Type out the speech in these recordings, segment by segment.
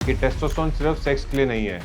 कि टेस्टोस्टेरोन सिर्फ सेक्स के लिए नहीं है।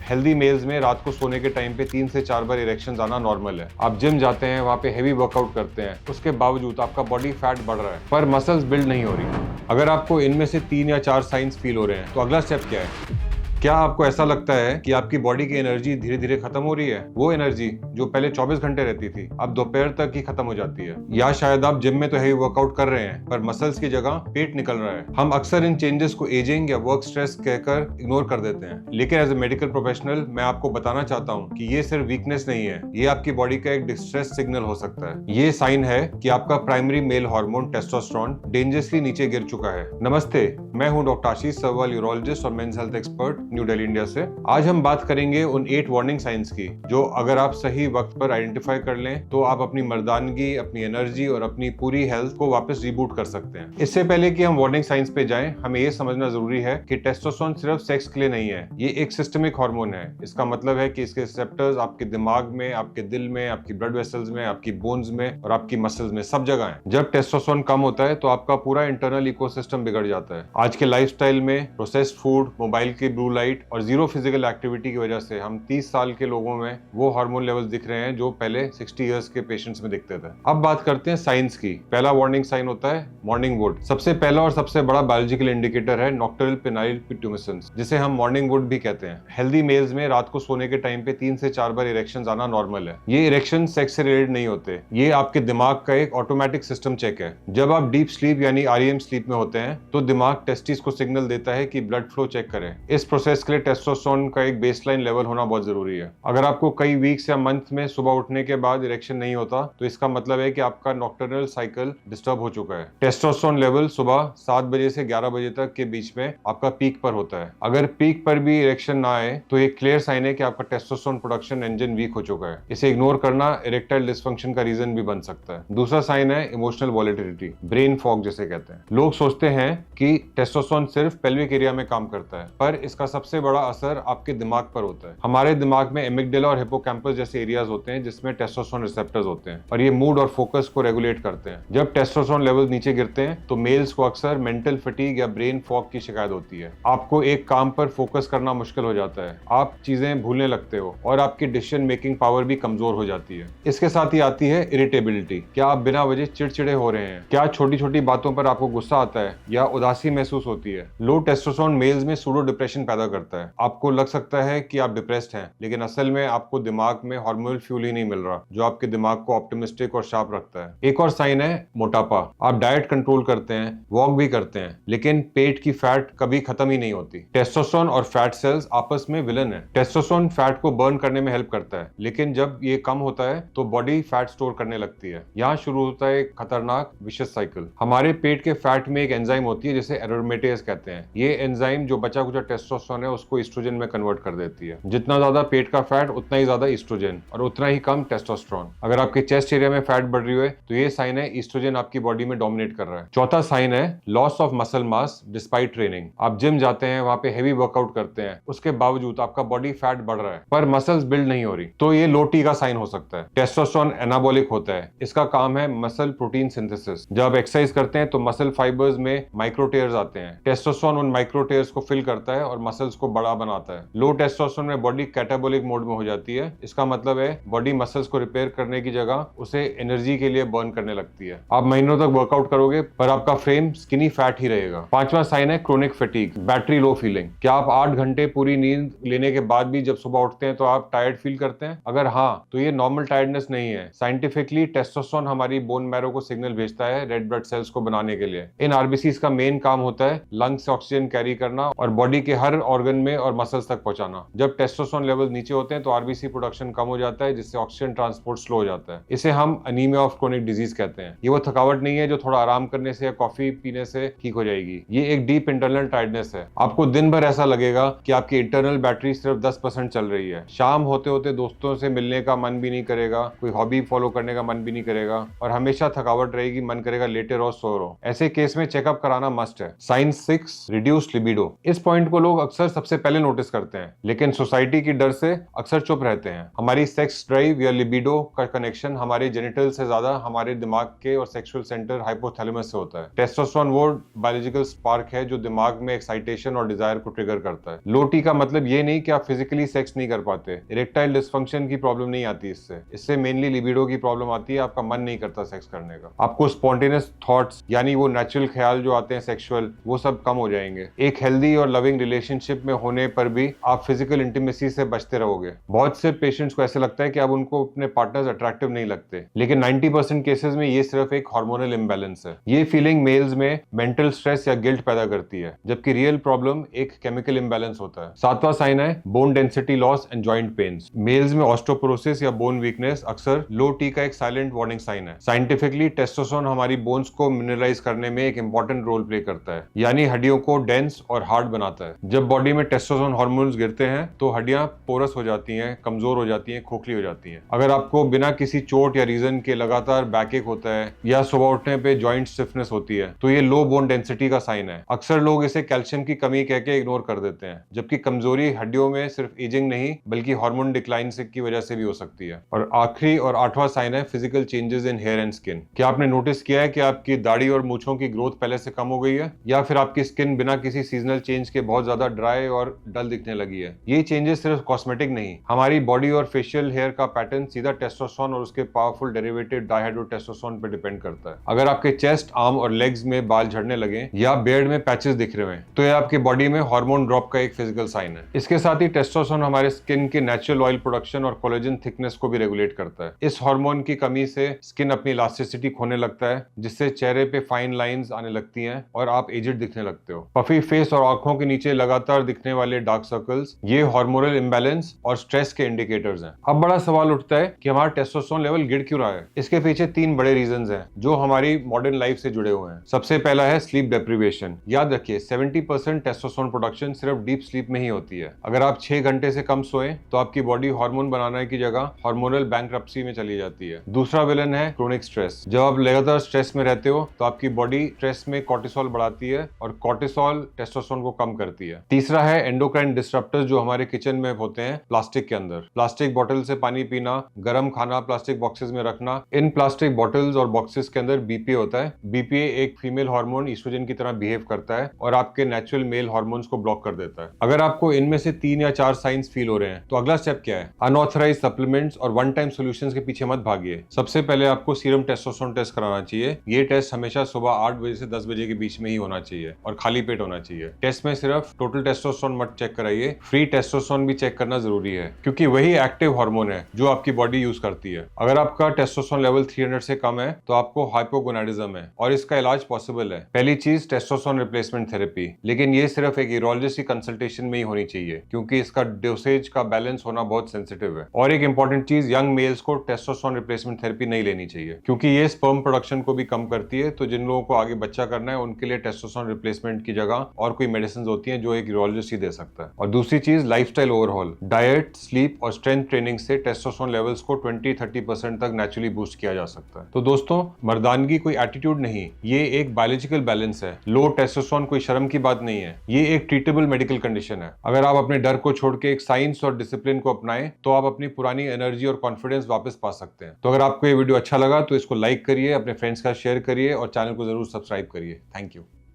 हेल्दी मेल्स में रात को सोने के टाइम पे 3 से 4 बार इरेक्शंस आना नॉर्मल है। आप जिम जाते हैं, वहाँ पे हेवी वर्कआउट करते हैं, उसके बावजूद आपका बॉडी फैट बढ़ रहा है पर मसल्स बिल्ड नहीं हो रही। अगर आपको इनमें से 3 या 4 साइंस फील हो रहे हैं तो अगला स्टेप क्या है? क्या आपको ऐसा लगता है कि आपकी बॉडी की एनर्जी धीरे धीरे खत्म हो रही है? वो एनर्जी जो पहले 24 घंटे रहती थी अब दोपहर तक ही खत्म हो जाती है। या शायद आप जिम में तो हेवी वर्कआउट कर रहे हैं पर मसल्स की जगह पेट निकल रहा है। हम अक्सर इन चेंजेस को एजिंग या वर्क स्ट्रेस कहकर इग्नोर कर देते हैं, लेकिन एज ए मेडिकल प्रोफेशनल मैं आपको बताना चाहता हूँ कि ये सिर्फ वीकनेस नहीं है, ये आपकी बॉडी का एक डिस्ट्रेस सिग्नल हो सकता है। ये साइन है कि आपका primary male hormone testosterone dangerously नीचे गिर चुका है। नमस्ते, मैं हूँ डॉक्टर आशीष सर्वल, यूरोलॉजिस्ट और men's health expert, New Delhi, India से। आज हम बात करेंगे उन 8 वार्निंग साइंस की जो अगर आप सही वक्त पर आइडेंटिफाई कर लें तो आप अपनी मर्दानगी, अपनी एनर्जी और अपनी पूरी हेल्थ को वापस रिबूट कर सकते हैं। इससे पहले कि हम वार्निंग साइंस पे जाएं, हमें ये समझना जरूरी है कि टेस्टोस्टेरोन सिर्फ सेक्स के लिए नहीं है, ये एक सिस्टमिक हार्मोन है। इसका मतलब है कि इसके रिसेप्टर्स आपके दिमाग में, आपके दिल में, आपकी ब्लड वेसल्स में, आपकी बोन्स में और आपकी मसल्स में, सब जगह है। जब टेस्टोस्टेरोन कम होता है तो आपका पूरा इंटरनल इकोसिस्टम बिगड़ जाता है। आज के लाइफस्टाइल में प्रोसेस्ड फूड, मोबाइल की ब्लू लाइट और जीरो फिजिकल एक्टिविटी की वजह से हम 30 साल के लोगों में वो हार्मोन लेवल्स दिख रहे हैं जो पहले 60 इयर्स के पेशेंट्स में दिखते थे। अब बात करते हैं साइंस की। पहला वार्निंग साइन होता है मॉर्निंग वुड। सबसे पहला और सबसे बड़ा बायोलॉजिकल इंडिकेटर है नॉक्टर्नल पेनाइल पिट्यूमेसेंस, जिसे हम मॉर्निंग वुड भी कहते हैं। हेल्दी मेल्स में रात को सोने के टाइम पे 3 से 4 बार इरेक्शंस आना नॉर्मल है। ये इरेक्शन सेक्स से रिलेटेड नहीं होते, ये आपके दिमाग का एक ऑटोमेटिक सिस्टम चेक है। जब आप डीप स्लीप यानी आरईएम स्लीप में होते हैं तो दिमाग टेस्टिस को सिग्नल देता है कि ब्लड फ्लो चेक करें। इस प्रोसेस के लिए टेस्टोस्टेरोन का एक बेसलाइन लेवल होना बहुत जरूरी है। अगर आपको कई वीक्स या मंथ में सुबह उठने के बाद इरेक्शन नहीं होता तो इसका मतलब है कि आपका नॉक्टर्नल साइकिल डिस्टर्ब हो चुका है। टेस्टोस्टेरोन लेवल सुबह 7 बजे से 11 बजे तक के बीच में आपका पीक पर होता है। अगर पीक पर भी इरेक्शन ना आए तो एक क्लियर साइन है कि आपका टेस्टोस्टेरोन प्रोडक्शन इंजन वीक हो चुका है। इसे इग्नोर करना इरेक्टाइल डिसफंक्शन का रीजन भी बन सकता है। दूसरा साइन है इमोशनल वॉलेटिलिटी, ब्रेन फॉग जिसे कहते हैं। लोग सोचते हैं कि टेस्टोस्टेरोन सिर्फ पेल्विक एरिया में काम करता है, पर इसका सबसे बड़ा असर आपके दिमाग पर होता है। हमारे दिमाग में एमिगडाला और हिप्पोकैम्पस जैसे एरियाज होते हैं जिसमें टेस्टोस्टेरोन रिसेप्टर्स होते हैं और ये मूड और फोकस को रेगुलेट करते हैं। जब टेस्टोस्टेरोन लेवल नीचे गिरते हैं तो मेल्स को अक्सर मेंटल फटीग या ब्रेन फॉग की शिकायत होती है। आपको एक काम पर फोकस करना मुश्किल हो जाता है, आप चीजें भूलने लगते हो और आपकी डिसीजन मेकिंग पावर भी कमजोर हो जाती है। इसके साथ ही आती है इरिटेबिलिटी। क्या आप बिना वजह चिड़चिड़े हो रहे हैं? क्या छोटी छोटी बातों पर आपको गुस्सा आता है या उदासी महसूस होती है? लो टेस्टोस्टेरोन मेल्स में सूडो डिप्रेशन पैदा करता है। आपको लग सकता है कि आप डिप्रेस्ड हैं, लेकिन असल में आपको दिमाग में हार्मोनल फ्यूल ही नहीं मिल रहा जो आपके दिमाग को ऑप्टिमिस्टिक और शार्प रखता है। एक और साइन है मोटापा। आप डाइट कंट्रोल करते हैं, वॉक भी करते हैं, लेकिन पेट की फैट कभी खत्म ही नहीं होती। टेस्टोस्टेरोन और फैट सेल्स आपस में विलन है। टेस्टोस्टेरोन फैट को बर्न करने में हेल्प करता है, लेकिन जब ये कम होता है तो बॉडी फैट स्टोर करने लगती है। यहाँ शुरू होता है एक खतरनाक विशियस साइकिल। हमारे पेट के फैट में एक एंजाइम होती है जिसे एरोमेटेज कहते हैं। ये एंजाइम जो बचा कुचा टेस्टोस्टेरोन है उसको ईस्ट्रोजन में कन्वर्ट कर देती है। जितना ज्यादा पेट का फैट उतना ही ज्यादा ईस्ट्रोजन और उतना ही कम टेस्टोस्टेरोन। अगर आपके चेस्ट एरिया में फैट बढ़ रही है तो ये साइन है ईस्ट्रोजन आपकी बॉडी में डोमिनेट कर रहा है। चौथा साइन है loss of muscle mass despite training. आप जिम जाते हैं, वहां पे हेवी वर्कआउट करते हैं, उसके बावजूद आपका बॉडी फैट बढ़ रहा है पर मसल्स बिल्ड नहीं हो रही, तो ये लो टी का साइन हो सकता है। टेस्टोस्टेरोन एनाबॉलिक होता है, इसका काम है मसल प्रोटीन सिंथेसिस। जब आप एक्सरसाइज करते हैं तो मसल फाइबर्स में माइक्रो टेयर्स आते हैं। टेस्टोस्टेरोन उन माइक्रो टेयर्स को फिल करता है और मसल्स को बड़ा बनाता है। लो टेस्टोस्टेरोन में बॉडी कैटाबॉलिक मोड में हो जाती है। इसका मतलब है बॉडी मसल्स को रिपेयर करने की जगह उसे एनर्जी के लिए बर्न करने लगती है। आप महीनों तक वर्कआउट करोगे पर आपका फ्रेम स्किनी फैट ही रहेगा। पांचवा साइन है chronic fatigue, battery low feeling. क्या आप 8 घंटे पूरी नींद लेने के बाद भी जब सुबह उठते हैं तो आप टायर्ड फील करते हैं? अगर हाँ तो ये नॉर्मल टायर्डनेस नहीं है। साइंटिफिकली टेस्टोस्टेरोन हमारी बोन मैरो को सिग्नल भेजता है रेड ब्लड सेल्स को बनाने के लिए। इन आरबीसीज का मेन काम होता है लंग्स से ऑक्सीजन कैरी करना और बॉडी के हर ऑर्गन में और मसल्स तक पहुंचाना। जब टेस्टोस्टेरोन लेवल नीचे होते हैं तो आरबीसी प्रोडक्शन कम हो जाता है जिससे ऑक्सीजन ट्रांसपोर्ट स्लो हो जाता है। इसे हम अनीमिया ऑफ क्रोनिक डिजीज कहते हैं। ये वो थकावट नहीं है जो थोड़ा आराम करने से या कॉफी पीने से ठीक हो जाएगी। ये एक डीप इंटरनल टायर्डनेस है। आपको दिन भर ऐसा लगेगा कि आपकी इंटरनल बैटरी सिर्फ 10% चल रही है। शाम होते होते दोस्तों से मिलने का मन भी नहीं करेगा, कोई हॉबी फॉलो करने का मन भी नहीं करेगा और हमेशा थकावट रहेगी, मन करेगा लेटे रहो, सो रहो। ऐसे केस में चेकअप कराना मस्ट है। Sign 6 reduced libido. इस पॉइंट को लोग अक्सर अक्सर सबसे पहले नोटिस करते हैं, लेकिन सोसाइटी की डर से अक्सर चुप रहते हैं। हमारी सेक्स ड्राइव या लिबिडो का कनेक्शन हमारे जेनिटल से ज्यादा हमारे दिमाग के और सेक्सुअल सेंटर हाइपोथैलेमस से होता है। टेस्टोस्टेरोन वो बायोलॉजिकल स्पार्क है जो दिमाग में एक्साइटेशन और डिजायर को ट्रिगर करता है। लो टी का मतलब ये नहीं कि आप फिजिकली सेक्स नहीं कर पाते, इरेक्टाइल डिसफंक्शन की प्रॉब्लम नहीं आती इससे मेनली लिबिडो की प्रॉब्लम आती है, आपका मन नहीं करता सेक्स करने का। आपको स्पॉन्टेनियस थॉट्स यानी वो नेचुरल ख्याल जो आते हैं सेक्सुअल, वो सब कम हो जाएंगे। एक हेल्दी और लविंग रिलेशनशिप में होने पर भी आप फिजिकल इंटीमेसी से बचते रहोगे। बहुत से पेशेंट्स को ऐसे लगता है कि अब उनको अपने पार्टनर्स अट्रैक्टिव नहीं लगते, लेकिन 90% केसेस में ये सिर्फ एक हार्मोनल इम्बैलेंस है। ये फीलिंग मेल्स में मेंटल स्ट्रेस या गिल्ट पैदा करती है, जबकि रियल प्रॉब्लम एक केमिकल इम्बैलेंस होता है। सातवां साइन है bone density loss and joint pains. Males में ऑस्टियोपोरोसिस या बोन वीकनेस अक्सर लो टी का एक साइलेंट वार्निंग साइन है। साइंटिफिकली टेस्टोस्टेरोन हमारी बोन्स को मिनरलाइज करने में एक इंपॉर्टेंट रोल प्ले करता है, यानी हड्डियों को डेंस और हार्ड बनाता है। जब बॉडी में टेस्टोस्टेरोन हार्मोन्स गिरते हैं तो हड्डियां पोरस हो जाती हैं, कमजोर हो जाती हैं, खोखली हो जाती हैं। अगर आपको बिना किसी चोट या रीजन के लगातार बैकएक होता है या सुबह उठने पे जॉइंट स्टिफनेस होती है तो ये लो बोन डेंसिटी का साइन है। अक्सर लोग इसे कैल्शियम की कमी कह के इग्नोर कर देते हैं, जबकि कमजोरी हड्डियों में सिर्फ एजिंग नहीं बल्कि हार्मोन डिक्लाइन की वजह से भी हो सकती है। और आखिरी और आठवां साइन है physical changes in hair and skin. क्या आपने नोटिस किया है कि आपकी दाढ़ी और मूंछों की ग्रोथ पहले से कम हो गई है, या फिर आपकी स्किन बिना किसी सीजनल चेंज के बहुत ज्यादा ड्राई और डल दिखने लगी है? ये चेंजेस सिर्फ कॉस्मेटिक नहीं, हमारी बॉडी और फेशियल हेयर का पैटर्न सीधा टेस्टोस्टेरोन और उसके पावरफुल डेरिवेटिव डाइहाइड्रोटेस्टोस्टेरोन पर डिपेंड करता है। अगर आपके चेस्ट, आर्म और लेग्स में बाल झड़ने लगे या बियर्ड में पैचेस दिख रहे हैं तो यह आपकी बॉडी में हार्मोन ड्रॉप का एक फिजिकल साइन है। इसके साथ ही टेस्टोस्टेरोन हमारे स्किन के नेचुरल ऑयल प्रोडक्शन और कोलेजन थिकनेस को भी रेगुलेट करता है। इस हार्मोन की कमी से स्किन अपनी इलास्टिसिटी खोने लगता है, जिससे चेहरे पे फाइन लाइंस आने लगती हैं और आप एजिड दिखने लगते हो। पफी फेस और आंखों के नीचे लगातार दिखने वाले डार्क सर्कल्स, ये हार्मोनल इंबैलेंस और स्ट्रेस के इंडिकेटर्स हैं। अब बड़ा सवाल उठता है कि हमारा टेस्टोस्टेरोन लेवल गिर क्यों रहा है? इसके पीछे तीन बड़े रीजंस हैं जो हमारी मॉडर्न लाइफ से जुड़े हुए हैं। सबसे पहला है स्लीप डेप्रिवेशन। याद रखिए 70% टेस्टोस्टेरोन प्रोडक्शन सिर्फ डीप स्लीप में ही होती है। अगर आप 6 घंटे से कम सोए तो आपकी बॉडी हार्मोन बनाने की जगह हार्मोनल बैंकरप्सी में चली जाती है। दूसरा विलन है क्रोनिक स्ट्रेस। जब आप लगातार स्ट्रेस में रहते हो तो आपकी बॉडी स्ट्रेस में कॉर्टिसोल बढ़ाती है और कॉर्टिसोल टेस्टोस्टेरोन को कम करती है। तीसरा है एंडोक्राइन डिस्टरप्टर्स जो हमारे किचन में होते हैं प्लास्टिक के अंदर। प्लास्टिक बॉटल से पानी पीना, गर्म खाना प्लास्टिक बॉक्सेस में रखना। इन प्लास्टिक बॉटल्स और बॉक्सेस के अंदर बीपीए होता है। बीपीए एक फीमेल हार्मोन ईस्ट्रोजन की तरह बिहेव करता है और आपके नेचुरल मेल हार्मोन्स को ब्लॉक कर देता है। अगर आपको इनमें से 3 या 4 साइंस फील हो रहे हैं तो अगला स्टेप क्या है? अनऑथराइज्ड सप्लीमेंट्स और वन टाइम सॉल्यूशंस के पीछे मत भागिए। सबसे पहले आपको सीरम टेस्टोस्टेरोन टेस्ट कराना चाहिए। ये टेस्ट हमेशा सुबह 8 बजे से 10 बजे के बीच में ही होना चाहिए और खाली पेट होना चाहिए। टेस्ट में सिर्फ टोटल टेस्टोस्टेरोन मत चेक कराइए, फ्री टेस्टोस्टेरोन भी चेक करना जरूरी है, क्योंकि वही एक्टिव हार्मोन है जो आपकी बॉडी यूज करती है। अगर आपका टेस्टोस्टेरोन लेवल 300 से कम है तो आपको हाइपोगोनाडिज्म है और इसका इलाज पॉसिबल है। पहली चीज टेस्टोस्टेरोन रिप्लेसमेंट थेरेपी, लेकिन ये सिर्फ एक यूरोलॉजिस्ट की कंसल्टेशन में ही होनी चाहिए, क्योंकि इसका डोसेज का बैलेंस होना बहुत सेंसिटिव है। और एक इंपॉर्टेंट चीज, यंग मेल्स को टेस्टोस्टेरोन रिप्लेसमेंट थेरेपी नहीं लेनी चाहिए, क्योंकि ये स्पर्म प्रोडक्शन को भी कम करती है। तो जिन लोगों को आगे बच्चा करना है उनके लिए टेस्टोस्टेरोन रिप्लेसमेंट की जगह और कोई मेडिसिन होती हैं जो एक यूरोलॉजिस्ट ही दे सकता है। और दूसरी चीज लाइफस्टाइल ओवरहॉल, डाइट, स्लीप और स्ट्रेंथ ट्रेनिंग से टेस्टोस्टेरोन लेवल्स को 20-30% तक नेचुरली बूस्ट किया जा सकता है। तो दोस्तों, मर्दानगी कोई एटीट्यूड नहीं, ये एक बायोलॉजिकल बैलेंस है। लो टेस्टोस्टेरोन कोई शर्म की बात नहीं है, ये एक ट्रीटेबल मेडिकल कंडीशन है। अगर आप अपने डर को छोड़ के एक साइंस और डिसिप्लिन को अपनाएं तो आप अपनी पुरानी एनर्जी और कॉन्फिडेंस वापस पा सकते हैं। तो अगर आपको ये वीडियो अच्छा लगा तो इसको लाइक करिए, अपने फ्रेंड्स का शेयर करिए और चैनल को जरूर सब्सक्राइब करिए। Thank you.